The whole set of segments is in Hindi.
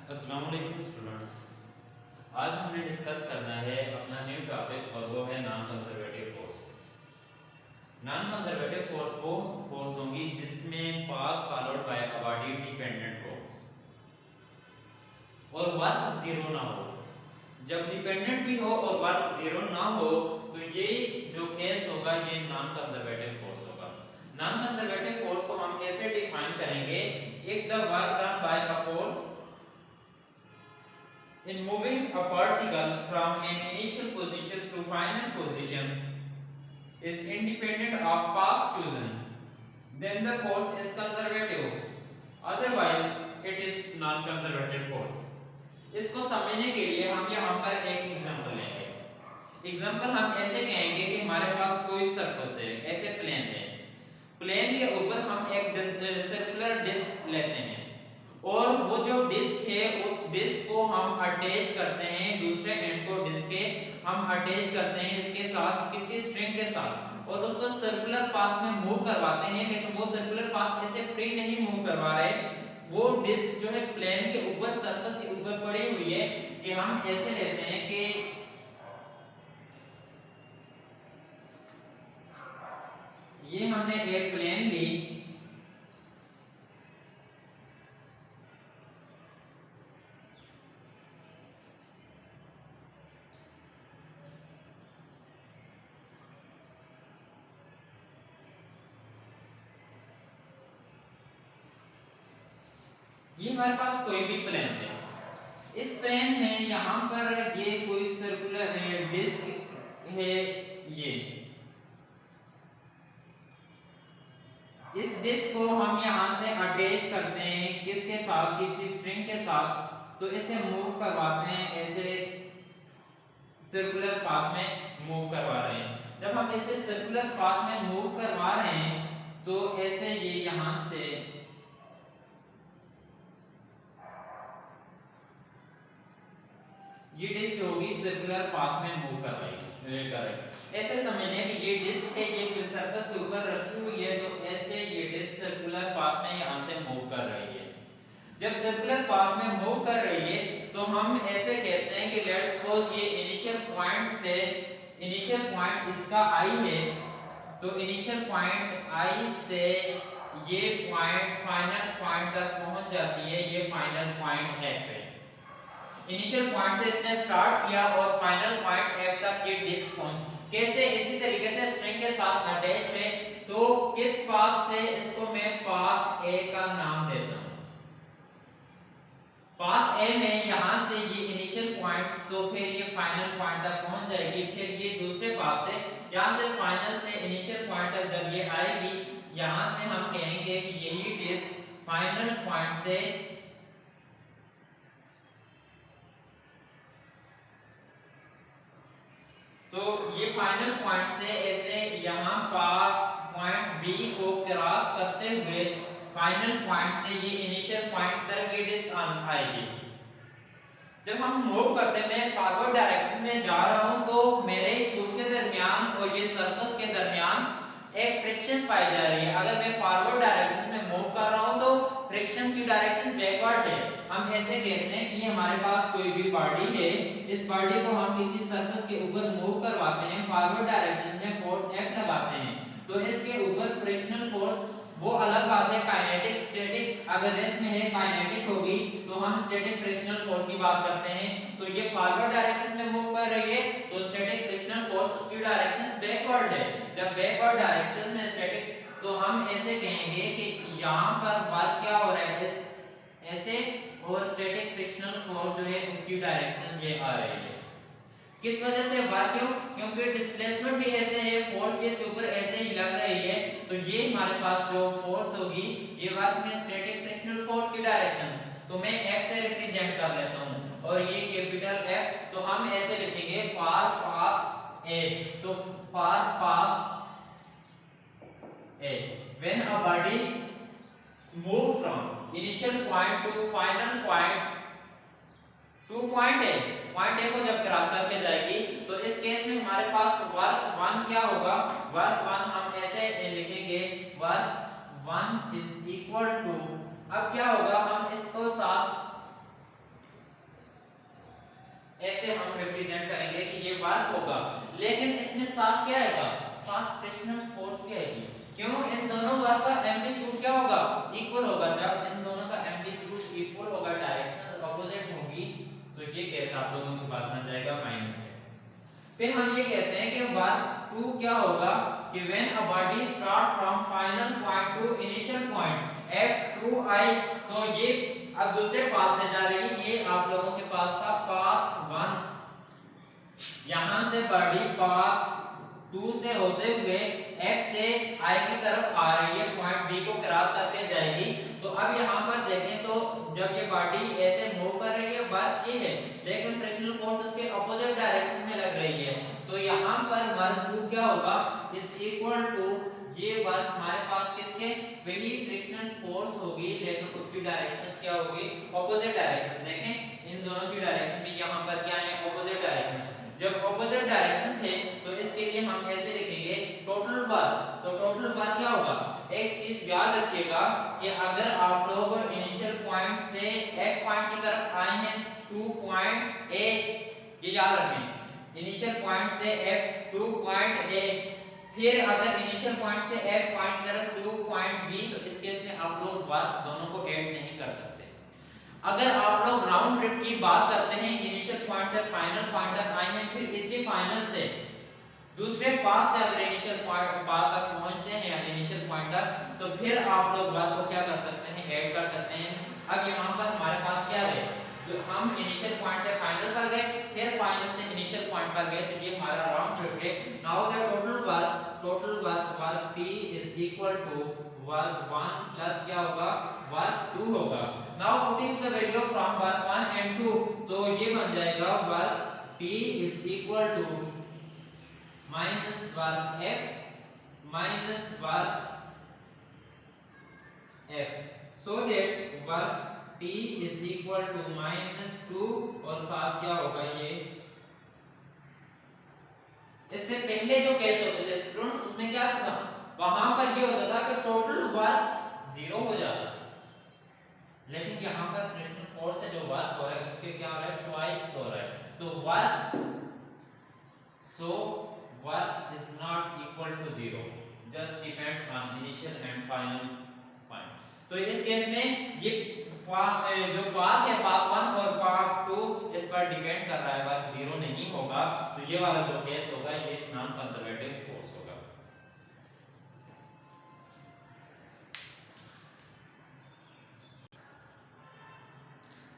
अस्सलाम वालेकुम स्टूडेंट्स। आज हमने डिस्कस करना है अपना न्यू टॉपिक और वो है non conservative force. Non conservative force वो फोर्स होंगी जिसमें path followed by a body dependent हो और वर्क जीरो ना हो। जब डिपेंडेंट भी हो और वर्क जीरो ना हो तो ये जो केस होगा ये नॉन कंजर्वेटिव फोर्स होगा। नॉन कंजर्वेटिव फोर्स को हम कैसे डिफाइन करेंगे? If the work done by a force in moving a particle from an initial position to final position is independent of path chosen, then the force is conservative, otherwise it is non conservative force. इसको समझने के लिए हम यहाँ पर एक एग्जांपल लेंगे। एग्जांपल हम ऐसे कहेंगे कि हमारे पास कोई सरफेस है, ऐसे प्लेन है। प्लेन के ऊपर हम एक सर्कुलर डिस्क लेते हैं और वो जो डिस्क है उस डिस्क को हम अटैच करते हैं, दूसरे एंड को डिस्क के हम अटैच करते हैं इसके साथ किसी स्ट्रिंग के साथ और उसको सर्कुलर पाथ में मूव करवाते हैं। लेकिन वो सर्कुलर पाथ ऐसे फ्री नहीं मूव करवा रहे, वो डिस्क जो है प्लेन के ऊपर सरफेस के ऊपर पड़ी हुई है कि हम ऐसे लेते हैं कि ये हमने एक प्लेन ली, ये हमारे पास कोई भी प्लेन है। इस प्लेन में यहाँ पर ये कोई सर्कुलर है, डिस्क है, ये इस डिस्क को हम यहाँ से अटैच करते हैं किसके साथ, किसी स्ट्रिंग के साथ, तो इसे मूव करवाते हैं, ऐसे सर्कुलर पाथ में मूव करवा रहे हैं। जब हम ऐसे सर्कुलर पाथ में मूव करवा रहे हैं तो ऐसे ये यहाँ से ये डिस्क होगी सर्कुलर पाथ में मूव कर रही। ऐसे समझने कि ये डिस्क है, ये सरफेस के ऊपर रखी हुई है, तो ऐसे ये डिस्क सर्कुलर पाथ में यहाँ से मूव कर रही है। जब सर्कुलर पाथ में मूव कर रही है तो हम ऐसे कहते हैं कि लेट्स सपोज ये इनिशियल पॉइंट से, इनिशियल पॉइंट इसका आई है, तो इनिशियल पॉइंट आई से ये पॉइंट फाइनल पॉइंट तक पहुंच जाती है, ये फाइनल पॉइंट एफ है। इनिशियल पॉइंट से इसने स्टार्ट किया और फाइनल पॉइंट एफ तक ये डिस्क पहुंच। कैसे? इसी तरीके से स्ट्रिंग के साथ अटैच है, तो किस पाथ से, इसको मैं पाथ ए का नाम देता हूं। पाथ ए में यहां से ये इनिशियल पॉइंट, तो फिर ये फाइनल पॉइंट तक पहुंच जाएगी, फिर ये दूसरे पाथ से यहां से फाइनल से इनिशियल पॉइंट तक जब ये आएगी, यहां से हम कहेंगे कि यही डिस्क फाइनल पॉइंट से तो ये फाइनल पॉइंट से ऐसे यहाँ पर पॉइंट बी को क्रॉस करते हुए फाइनल पॉइंट से ये इनिशियल पॉइंट तक ये डिस्क आएगी। जब हम मूव करते हैं, मैं फॉरवर्ड डायरेक्शन में जा रहा हूं तो मेरे उसके दरमियान और ये सरफेस के दरमियान एक फ्रिक्शन पाई जा रही है। अगर मैं फॉरवर्ड डायरेक्शन में मूव कर रहा हूं तो फ्रिक्शन की डायरेक्शन बैकवर्ड है। हम ऐसे कहते हैं कि हमारे पास कोई भी बॉडी है, इस बॉडी को हम किसी सरफेस के ऊपर मूव करवाते हैं, फॉरवर्ड डायरेक्शन में फोर्स F लगाते हैं, तो इसके ऊपर फ्रिक्शनल फोर्स वो अलग बात है, काइनेटिक स्टैटिक। अगर रेस्ट में है काइनेटिक होगी तो हम स्टैटिक फ्रिक्शनल फोर्स की बात करते हैं। तो ये फॉरवर्ड डायरेक्शन में मूव कर रही है तो स्टैटिक फ्रिक्शनल फोर्स उसकी डायरेक्शन बैकवर्ड है। जब बैकवर्ड डायरेक्शन में स्टैटिक, तो हम ऐसे कहेंगे कि यहाँ पर वर्क क्या हो रहा है, ऐसे, और स्टैटिक फ्रिक्शनल फोर्स जो है उसकी डायरेक्शन ये आ रही है। किस वजह से वर्क? क्यों? क्योंकि डिस्प्लेसमेंट भी ऐसे है, फोर्स भी इसके ऊपर ऐसे ही लग रही है, तो ये हमारे पास जो फोर्स होगी ये वर्क में स्टैटिक फ्रिक्शनल फोर्स की डायरेक्शन, तो मैं F से रिप्रेजेंट कर लेता हूं और ये कैपिटल F, तो हम ऐसे लिखेंगे फॉर पाथ A, तो for path A when a body move from initial point two final point two point A को जब क्रॉस करके जाएगी तो इस केस में हमारे पास वर्क 1 क्या होगा? वर्क 1 हम ऐसे लिखेंगे, वर्क 1 इज इक्वल टू, अब क्या होगा, हम इसको साथ रिप्रेजेंट करेंगे कि ये वर्क होगा, लेकिन इसमें साथ क्या आएगा, साथ फ्रिक्शनल फोर्स भी आएगी। क्यों, इन दोनों वर्क का एम्पलीट्यूड क्या होगा, इक्वल होगा। जब इन दोनों का एम्पलीट्यूड इक्वल होगा, डायरेक्शंस अपोजिट होंगी, तो ये केस आप लोगों के पास बन जाएगा माइनस है। फिर हम ये कहते हैं कि वर्क 2 क्या होगा कि when a body start from final point two initial point f2i, तो ये अब दूसरे पाथ से जा रही है, ये आप लोगों के पास था पाथ 1, यहां से बॉडी पाथ 2 से होते हुए f से i की तरफ आ रही है, पॉइंट b को क्रॉस करके जाएगी। तो अब यहां पर देखें तो जब ये बॉडी ऐसे मूव कर रही है, बात ये है, लेकिन फ्रिक्शनल फोर्स उसके अपोजिट डायरेक्शन में लग रही है, तो यहां पर वर्क 2 क्या होगा, इज इक्वल टू ये वर्क हमारे पास किसके, वही फ्रिक्शनल फोर्स होगी, लेकिन उसकी डायरेक्शंस क्या होगी, अपोजिट डायरेक्शन। देखें इन दोनों की डायरेक्शन भी यहां पर क्या है, अपोजिट डायरेक्शन। जब अपोजिट डायरेक्शन है तो इसके लिए हम ऐसे लिखेंगे टोटल वर्क। तो टोटल वर्क क्या होगा, एक चीज याद रखिएगा कि अगर आप लोग इनिशियल पॉइंट से एक पॉइंट की तरफ आए हैं 2 पॉइंट ए, ये याद रखें, इनिशियल पॉइंट से f 2 पॉइंट ए, फिर अगर इनिशियल पॉइंट से f पॉइंट की तरफ 2 पॉइंट b, तो इस केस में आप लोग वर्क दोनों को ऐड नहीं कर सकते। अगर आप लोग राउंड ट्रिप की बात करते हैं, इनिशियल पॉइंट से फाइनल पॉइंट तक आए हैं, फिर इसी फाइनल से दूसरे पाथ से अगर इनिशियल पॉइंट पाथ तक पहुंचते हैं या इनिशियल पॉइंट तक, तो फिर आप लोग बात को क्या कर सकते हैं, ऐड कर सकते हैं। अब यहाँ पर हमारे पास क्या है, तो हम इनिशियल पॉइंट से फाइनल पर गए, फिर फाइनल से इनिशियल पॉइंट पर गए, तो ये हमारा राउंड ट्रिप है। Now the total work t is equal to work 1 plus क्या होगा, वर्क 2 होगा। Now putting the value from work 1 and 2, तो ये बन जाएगा work t is equal to minus work f minus work f, so that work t is equal to -2 और साथ क्या होगा, ये इससे पहले जो केस होते थे स्टूडेंट्स, उसमें क्या था, वहां पर ये होता था कि टोटल वर्क 0 हो जाता, लेकिन यहाँ पर फ्रिक्शनल फोर्स से जो वर्क हो रहा है उसके क्या हो रहा है, ट्वाइस हो रहा है। तो work is not equal to 0, just depends on initial and final point. तो इस केस में ये जो पाथ है, पाथ 1 और पाथ 2, इस पर डिपेंड कर रहा है, वर्क 0 नहीं होगा। तो ये वाला जो केस होगा, ये नॉन कंजर्वेटिव फोर्स होगा।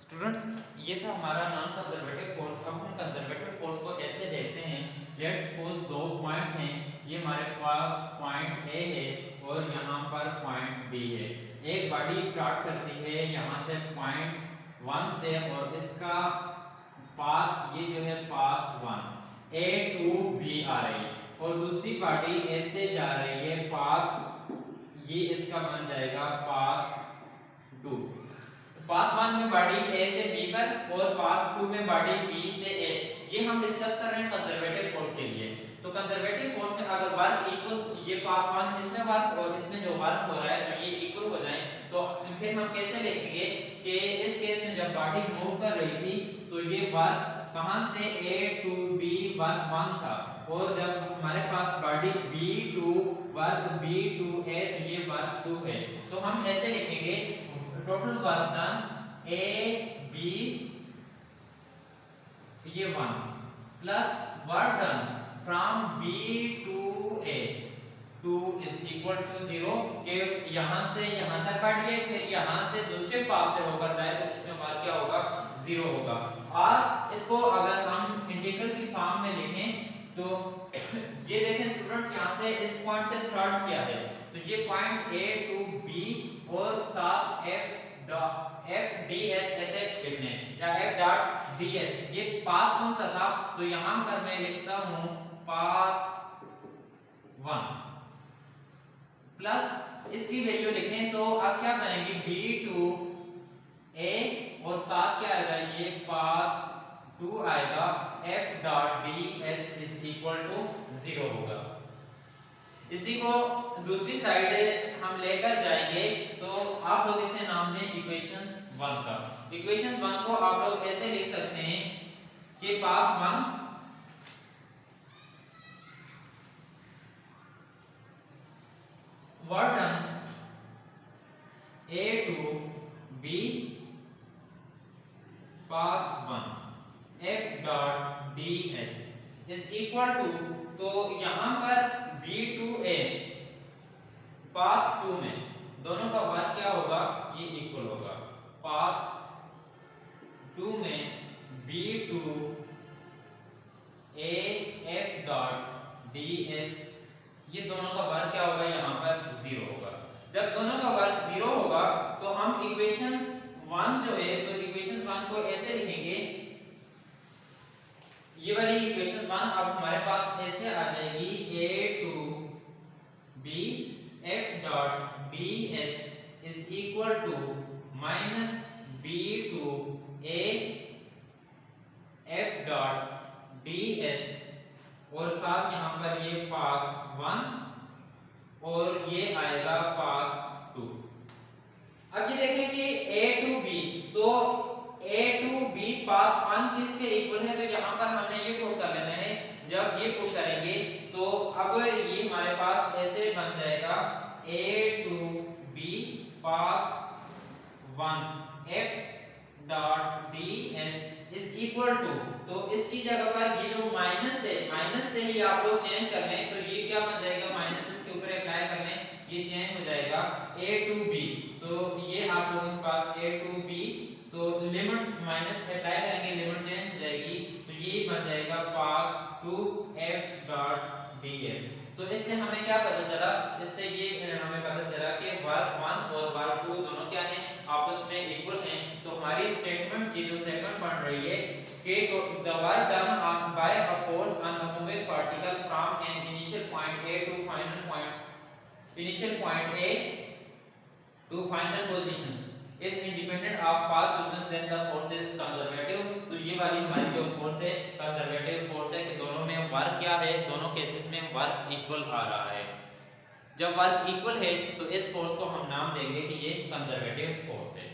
स्टूडेंट्स, ये था हमारा नॉन कंजर्वेटिव फोर्स। अब हम कंजर्वेटिव फोर्स को ऐसे देखते हैं, लेट्स सपोज 2 पॉइंट हैं, ये हमारे पास पॉइंट ए है और यहाँ पर पॉइंट बी है। एक बॉडी स्टार्ट करती है यहाँ से पॉइंट 1 से, और इसका पाथ ये जो है पाथ 1 ए टू बी आ रही है, और दूसरी बॉडी ए से जा रही है, पाथ ये इसका बन जाएगा पाथ 2। पाथ 1 में बॉडी ए से बी पर और पाथ 2 में बॉडी बी से ए, ये हम डिस्कस कर रहे हैं कंजर्वेटिव फोर्स के लिए। तो कंजर्वेटिव फोर्स में अगर वर्क इक्वल, ये पाथ 1 इसमें वर्क और इसमें जो वर्क हो रहा है, तो ये इक्वल हो जाए, तो फिर हम कैसे लिखेंगे कि इस केस में जब बॉडी मूव कर रही थी, तो ये वर्क कहां से ए टू बी वर्क 1 था, और जब हमारे पास body B to work B to A, तो ये वर्क 2 है। तो हम ऐसे लिखेंगे total work done A B ये 1 plus work done from B to A 2 is equal to 0, के यहां से यहां तक काटिए, फिर यहां से दूसरे पाथ से होकर जाए, तो इसमें वर्क क्या होगा, 0 होगा। और इसको अगर हम इंटीग्रल की फॉर्म में लिखें, तो ये देखें स्टूडेंट्स, यहां से इस पॉइंट से स्टार्ट किया है, तो ये पॉइंट ए टू बी और साथ एफ डी एस ऐसे लिखने, या एफ डॉट डी एस, ये पाथ कौन सा था, तो यहां पर मैं लिखता हूं पाथ 1 प्लस इसकी वैल्यू लिखें, तो अब क्या करेंगे, बी टू ए और साथ क्या आएगा, ये पाथ 2 आएगा, F dot D S is equal to 0 होगा। इसी को दूसरी साइड हम लेकर जाएंगे, तो आप लोग इसे नाम दें इक्वेशंस 1 का। इक्वेशंस 1 को आप लोग ऐसे लिख सकते हैं कि path 1 were done A to B path 1 F dot ds is equal to, तो यहां पर B to A पाथ 2 में दोनों का वर्क क्या होगा, ये इक्वल होगा। पाथ 2 में B to A F dot ds, ये दोनों का वर्क क्या होगा, यहाँ पर 0 होगा। जब दोनों का वर्क 0 होगा तो हम इक्वेशंस 1 जो है, तो इक्वेशंस 1 को ऐसे लिखेंगे, ये वाली इक्वेशंस 1 अब हमारे पास ऐसे आ जाएगी, A to B F dot ds is equal to minus B to A F dot ds, और साथ यहाँ पर ये पाथ 1 और ये आएगा पाथ 2। अब ये देखें कि A to B, तो A to B पाथ 1 किसके इक्वल है, तो यहाँ पर हमने ये पुट कर लेना है। जब ये पुट करेंगे तो अब ये हमारे पास ऐसे बन जाएगा, A to B path 1 F dot ds is equal to, तो इसकी जगह पर ये जो माइनस है, माइनस से ही आप लोग चेंज कर लें, तो ये क्या बन जाएगा, माइनस इसके ऊपर अप्लाई कर लें, ये चेंज हो जाएगा A to B, तो ये आप लोगों के पास A to B, तो लिमिट्स माइनस अप्लाई करेंगे, लिमिट चेंज हो जाएगी, तो ये बन जाएगा पाथ 2 F डॉट ds। तो इससे हमें क्या पता चला, इससे ये हमें पता चला कि वर्क 1 और वर्क 2 दोनों क्या है, आपस में इक्वल हैं। तो हमारी स्टेटमेंट की जो सेकंड बन रही है कि the work done by a force on a moving particle from an initial point A to final point, initial point A to final positions is independent of path chosen then the force is conservative. तो ये वाली हमारी जो फोर्स है कंजर्वेटिव फोर्स है कि दोनों में वर्क क्या है, दोनों केसेस में वर्क इक्वल आ रहा है। जब वर्क इक्वल है तो इस फोर्स को हम नाम देंगे कि ये कंजर्वेटिव फोर्स है।